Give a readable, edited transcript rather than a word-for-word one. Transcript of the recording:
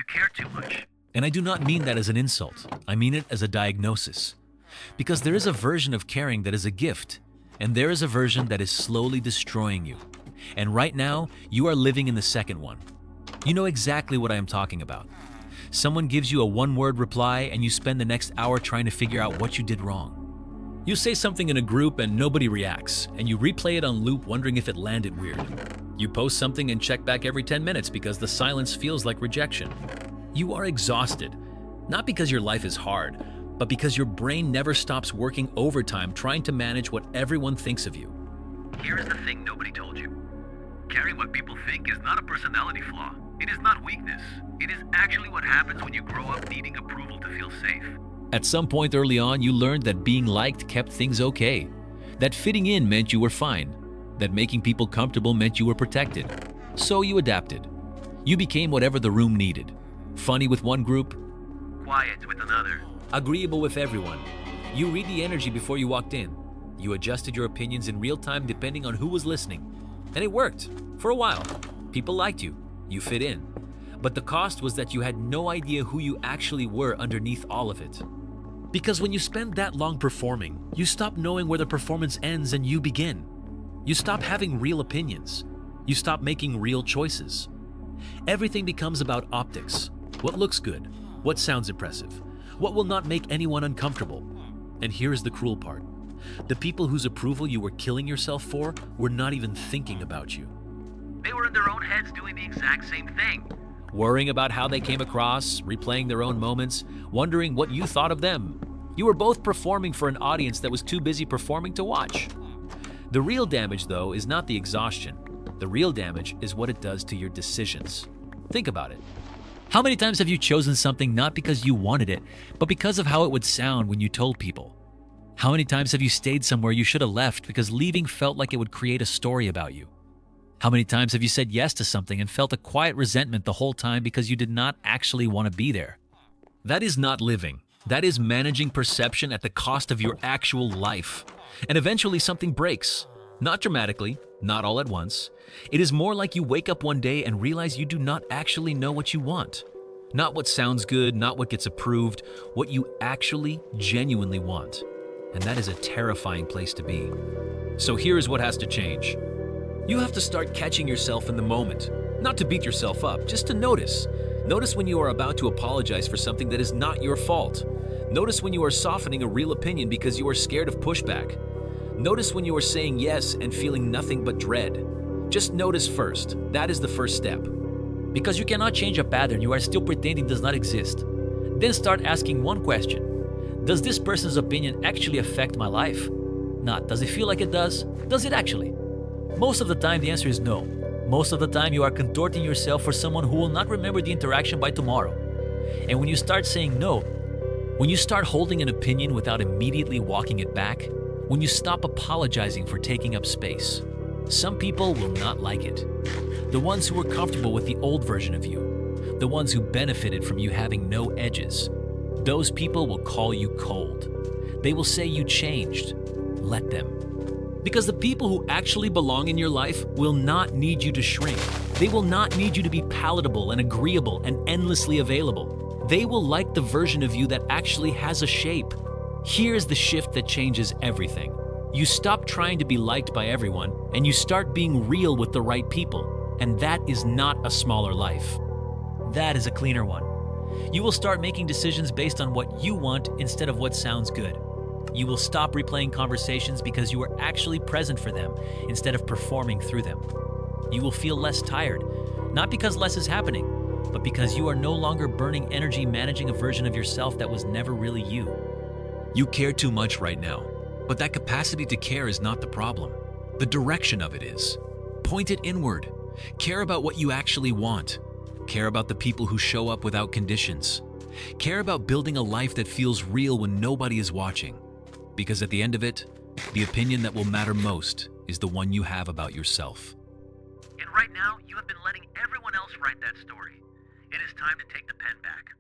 care too much. And I do not mean that as an insult. I mean it as a diagnosis. Because there is a version of caring that is a gift, and there is a version that is slowly destroying you. And right now, you are living in the second one. You know exactly what I am talking about. Someone gives you a one-word reply and you spend the next hour trying to figure out what you did wrong. You say something in a group and nobody reacts, and you replay it on loop wondering if it landed weird. You post something and check back every 10 minutes because the silence feels like rejection. You are exhausted, not because your life is hard, but because your brain never stops working overtime trying to manage what everyone thinks of you. Here is the thing nobody told you. Caring what people think is not a personality flaw. It is not weakness. It is actually what happens when you grow up needing approval to feel safe. At some point early on, you learned that being liked kept things okay, that fitting in meant you were fine, that making people comfortable meant you were protected. So you adapted. You became whatever the room needed. Funny with one group, Quiet with another. agreeable with everyone. You read the energy before you walked in. You adjusted your opinions in real time depending on who was listening. And it worked. For a while. People liked you. You fit in. But the cost was that you had no idea who you actually were underneath all of it. Because when you spend that long performing, you stop knowing where the performance ends and you begin. You stop having real opinions. You stop making real choices. Everything becomes about optics. What looks good? What sounds impressive? What will not make anyone uncomfortable? And here's the cruel part. The people whose approval you were killing yourself for were not even thinking about you. They were in their own heads doing the exact same thing. Worrying about how they came across, replaying their own moments, wondering what you thought of them. You were both performing for an audience that was too busy performing to watch. The real damage, though, is not the exhaustion. The real damage is what it does to your decisions. Think about it. How many times have you chosen something not because you wanted it, but because of how it would sound when you told people? How many times have you stayed somewhere you should have left because leaving felt like it would create a story about you? How many times have you said yes to something and felt a quiet resentment the whole time because you did not actually want to be there? That is not living. That is managing perception at the cost of your actual life. And eventually something breaks. Not dramatically, not all at once. It is more like you wake up one day and realize you do not actually know what you want. Not what sounds good, not what gets approved, what you actually, genuinely want. And that is a terrifying place to be. So here is what has to change. You have to start catching yourself in the moment. Not to beat yourself up, just to notice. Notice when you are about to apologize for something that is not your fault. Notice when you are softening a real opinion because you are scared of pushback. Notice when you are saying yes and feeling nothing but dread. Just notice first. That is the first step. Because you cannot change a pattern you are still pretending does not exist. Then start asking one question. Does this person's opinion actually affect my life? Not. Does it feel like it does? Does it actually? Most of the time, the answer is no. Most of the time, you are contorting yourself for someone who will not remember the interaction by tomorrow. And when you start saying no, when you start holding an opinion without immediately walking it back, when you stop apologizing for taking up space, some people will not like it. The ones who were comfortable with the old version of you, the ones who benefited from you having no edges, those people will call you cold. They will say you changed. Let them. Because the people who actually belong in your life will not need you to shrink. They will not need you to be palatable and agreeable and endlessly available. They will like the version of you that actually has a shape. Here's the shift that changes everything. You stop trying to be liked by everyone and you start being real with the right people. And that is not a smaller life. That is a cleaner one. You will start making decisions based on what you want instead of what sounds good. You will stop replaying conversations because you are actually present for them instead of performing through them. You will feel less tired, not because less is happening, but because you are no longer burning energy managing a version of yourself that was never really you. You care too much right now, but that capacity to care is not the problem. The direction of it is. Point it inward. Care about what you actually want. Care about the people who show up without conditions. Care about building a life that feels real when nobody is watching. Because at the end of it, the opinion that will matter most is the one you have about yourself. And right now, you have been letting everyone else write that story. It is time to take the pen back.